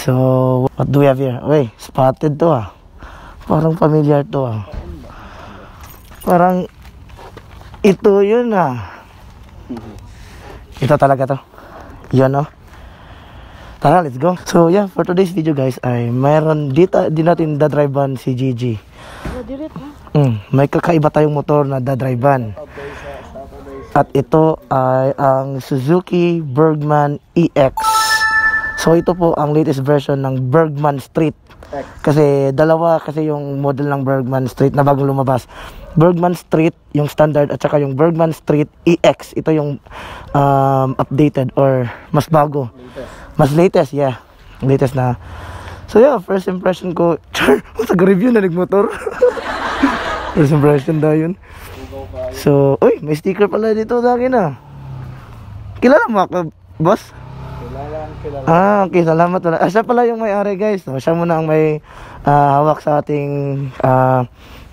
So, what do we have here? Wait, spotted to ah. Parang familiar to ah. Parang ito yun ah. Ito talaga to. Yan oh. Tara, let's go. So yeah, for today's video guys ay mayroon dito din natin dadrivean si Gigi. May kakaiba tayong motor na dadrivean. At ito ay ang Suzuki Bergman EX. So ito po ang latest version ng Bergman Street. Kasi dalawa kasi yung model ng Bergman Street na bagong lumabas. Bergman Street yung standard at saka yung Bergman Street EX. Ito yung updated or mas bago. Mas latest, yeah. Latest na. So yeah, first impression ko, review na nagmotor. First impression daw yun. So, uy, may sticker pala dito sa akin ah. Kilala mo ako, boss? Kilala. Ah, okay, salamat pala. Siya pala yung may-ari guys. So, siya muna ang may hawak sa ating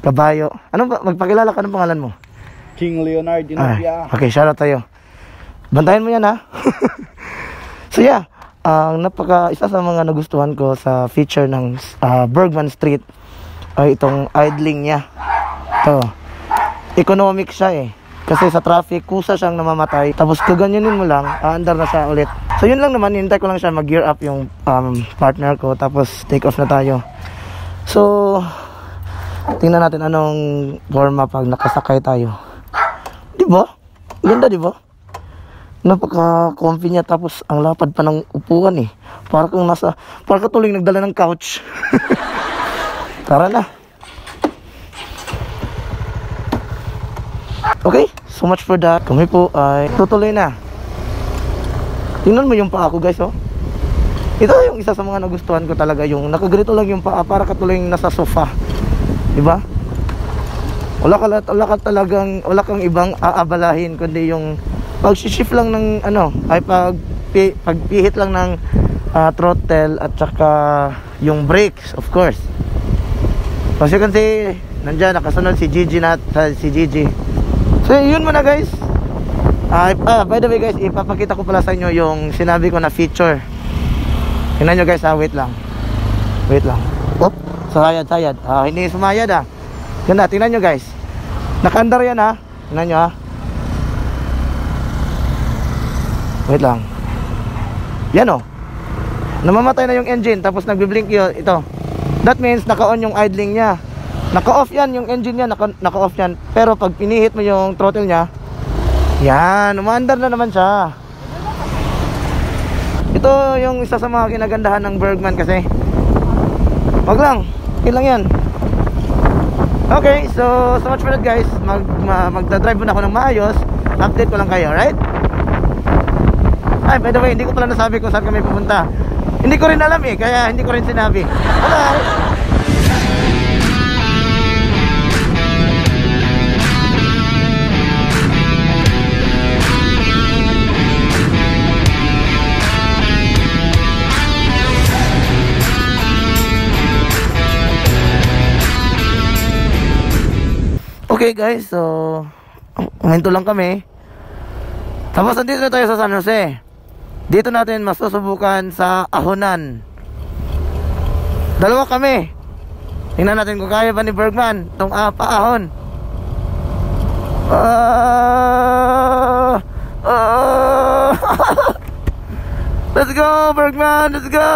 kabayo. Ano ba? Magpakilala ka ng pangalan mo? King Leonard Dinopia. Okay, shoutout tayo. Bantayan mo yan ha. So yeah, ang isa sa mga nagustuhan ko sa feature ng Bergman Street ay itong idling niya. Ito, economic siya eh. Kasi sa traffic, kusa siyang namamatay. Tapos kaganyanin mo lang, aandar na siya ulit. So yun lang naman, hintay ko lang siya mag-gear up yung partner ko. Tapos take off na tayo. So, tingnan natin anong forma pag nakasakay tayo. Diba? Ganda diba? Napaka-comfy niya, tapos ang lapad pa ng upuan eh. Para tuloy nagdala ng couch. Tara na. Okay, so much for that. Kami po ay tutuloy na. Tingnan mo yung paa ko guys oh. Ito yung isa sa mga nagustuhan ko talaga, yung nakagrito lang yung paa para katuloy nasa sofa. Diba? Wala kang ibang aabalahin kundi yung pag-shift lang ng ay pagpihit lang ng throttle at saka yung brakes, of course. Kasi nandiyan nakasunod si Gigi si Gigi. So yun muna guys. By the way guys, ipapakita ko pala sa inyo yung sinabi ko na feature. Tingnan nyo guys, wait lang. Op, sayad. Hindi sumayad ah. Ganda, tingnan nyo guys. Nakaandar yan ha. Tingnan nyo ha. Wait lang. Yan o. Namamatay na yung engine. Tapos nagbiblink yun. Ito. That means naka-on yung idling niya. Naka-off yan yung engine niya. Naka-off yan. Pero pag pinihit mo yung throttle niya, yan. Umaandar na naman siya. Ito yung isa sa mga kinagandahan ng Bergman kasi. Wag lang. Okay lang yan. Okay. So much for that guys. Magdadrive muna ako ng maayos. Update ko lang kayo. Alright? Ay, by the way, hindi ko pala nasabi kung saan kami pupunta. Hindi ko rin alam eh, kaya hindi ko rin sinabi. Bye! Okay guys, so uminto lang kami. Tapos nandito na tayo sa San Jose. Dito natin masusubukan sa Ahonan. Dalawa kami. Tingnan natin kung kaya ba ni Bergman itong paahon. Let's go Bergman, let's go.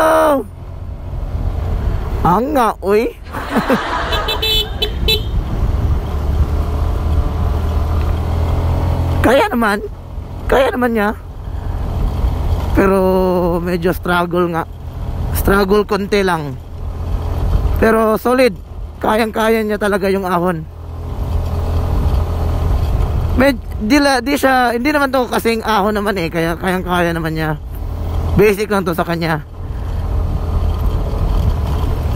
Anga, uy. Kaya naman niya. Pero medyo struggle nga. Struggle konti lang. Pero solid. Kayang-kaya niya talaga yung ahon. Hindi naman to kasing ahon naman eh. Kaya kayang-kaya naman niya. Basic lang to sa kanya.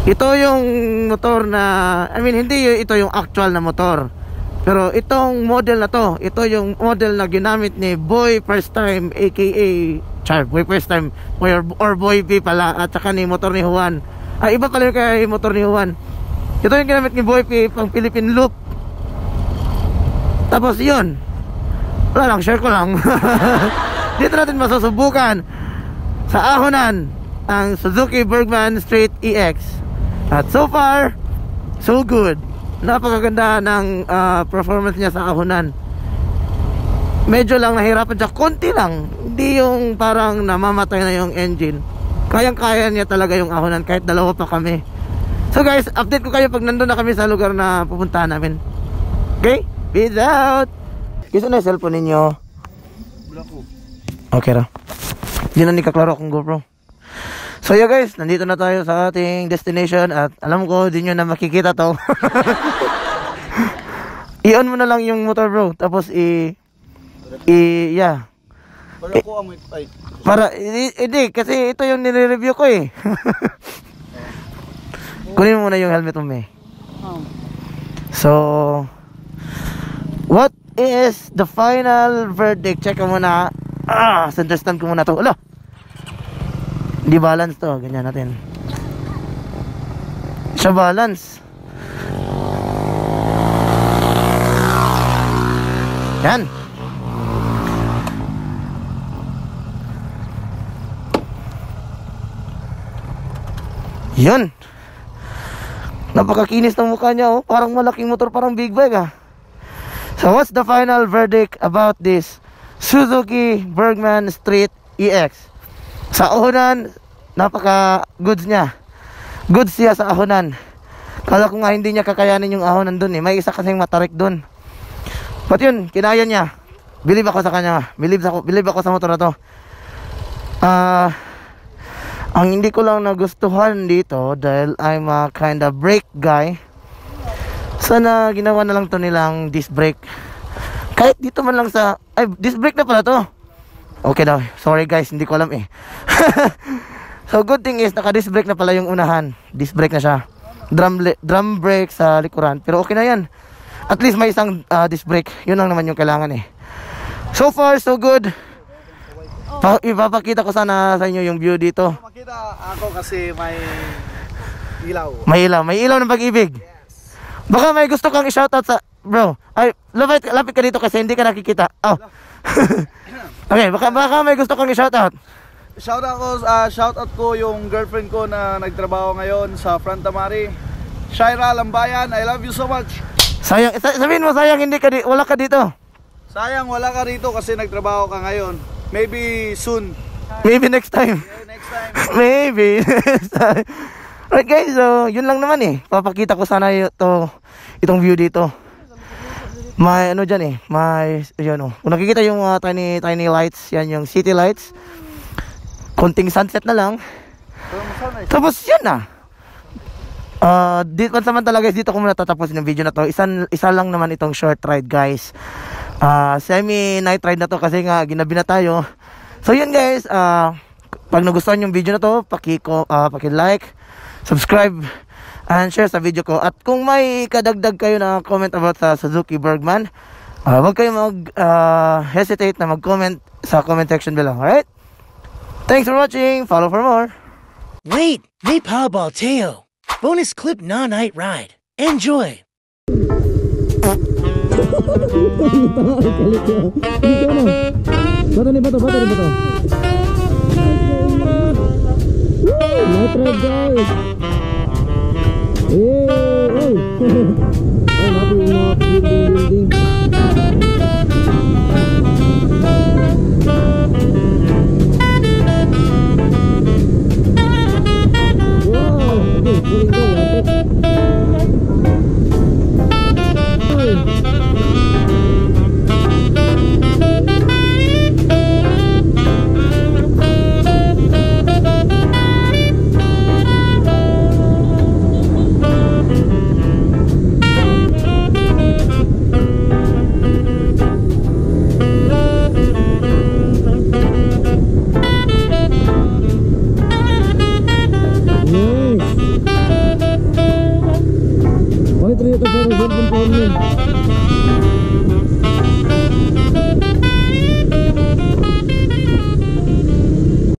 Ito yung motor na, hindi ito yung actual na motor. Pero itong model na to, ito yung model na ginamit ni Boy First Time, aka Boy First Time or Boy P pala, at saka ni motor ni Juan. Iba pala yung kay motor ni Juan. Ito yung ginamit ni Boy P pang Philippine Loop. Tapos yun, wala lang, share ko lang. Dito natin masusubukan sa Ahonan ang Suzuki Bergman Street EX. At so far, so good. Napakaganda ng performance niya sa ahonan. Medyo lang nahirapan siya, konti lang. Hindi yung parang namamatay na yung engine. Kayang-kaya niya talaga yung ahonan kahit dalawa pa kami. So guys, update ko kayo pag nandun na kami sa lugar na pupuntahan namin. Okay? Peace out! Gusto na yung cellphone ninyo? Wala ko. Okay ra. Yun na ni kaklaro akong GoPro. So yeah guys, nandito na tayo sa ating destination. At alam ko, di nyo na makikita to. I-on mo na lang yung motor bro. Tapos yeah. Para ko amoy ay. Para, hindi, kasi ito yung nire-review ko eh. Kunin mo muna yung helmet mo eh. So, what is the final verdict? Check ko muna. Center stand ko muna to. Ala! Hindi balance to. Ganyan natin. Siya balance. Yan. Yun. Napakakinis ng mukha niya oh. Parang malaking motor, parang big bag ah. So what's the final verdict about this Suzuki Bergman Street EX? Sa ahonan, napaka goods niya. Goods siya sa ahonan. Kala ko nga hindi niya kakayanin yung ahonan dun eh. May isa kasing matarik dun. But yun, kinaya niya. Believe ako sa kanya. Believe ako sa motor na to. Ang hindi ko lang nagustuhan dito, dahil I'm a kind of brake guy, sana ginawa na lang to nilang disc brake. Kahit dito man lang sa... Ay, disc brake na pala to. Okay daw. Sorry guys, hindi ko alam eh. So good thing is, naka disc brake na pala yung unahan. Disc brake na siya. Drum brake sa likuran. Pero okay na yan. At least may isang disc brake. Yun lang naman yung kailangan eh. So far, so good. Ipapakita ko sana sa inyo yung view dito. Makita ako kasi may ilaw. May ilaw ng pag-ibig. Yes. Baka may gusto kang i-shoutout sa... Bro, ay, lapit ka dito kasi hindi ka nakikita. Oh. Okay, baka may gusto kang i-shoutout. Shoutout ko yung girlfriend ko na nagtrabaho ngayon sa Frantamari. Shaira Lambayan, I love you so much. Sayang, sabihin mo sayang wala ka dito. Sayang wala ka rito kasi nagtrabaho ka ngayon. Maybe soon. Maybe next time. Yeah, next time. Maybe next time. Alright guys, so yun lang naman eh. Papakita ko sana itong view dito. May ano dyan eh. May, yun oh. Kung nakikita yung tiny lights, yan yung city lights. Konting sunset na lang. Tapos yun na. Dito samantala guys, dito ko muna tatapusin yung video na to. Isa lang naman itong short ride guys. Semi night ride na to kasi nga ginabi na tayo. So yun guys, pag nagustuhan yung video na to, paki-like, subscribe, and share sa video ko. At kung may kadagdag kayo na comment about sa Suzuki Bergman, huwag kayo hesitate na mag-comment sa comment section below. Alright? Thanks for watching. Follow for more. Wait, may Powerball Teo. Bonus clip non-night ride. Enjoy. Bato ni bato. Night ride guys. Hey. Oh, natin yung mga building.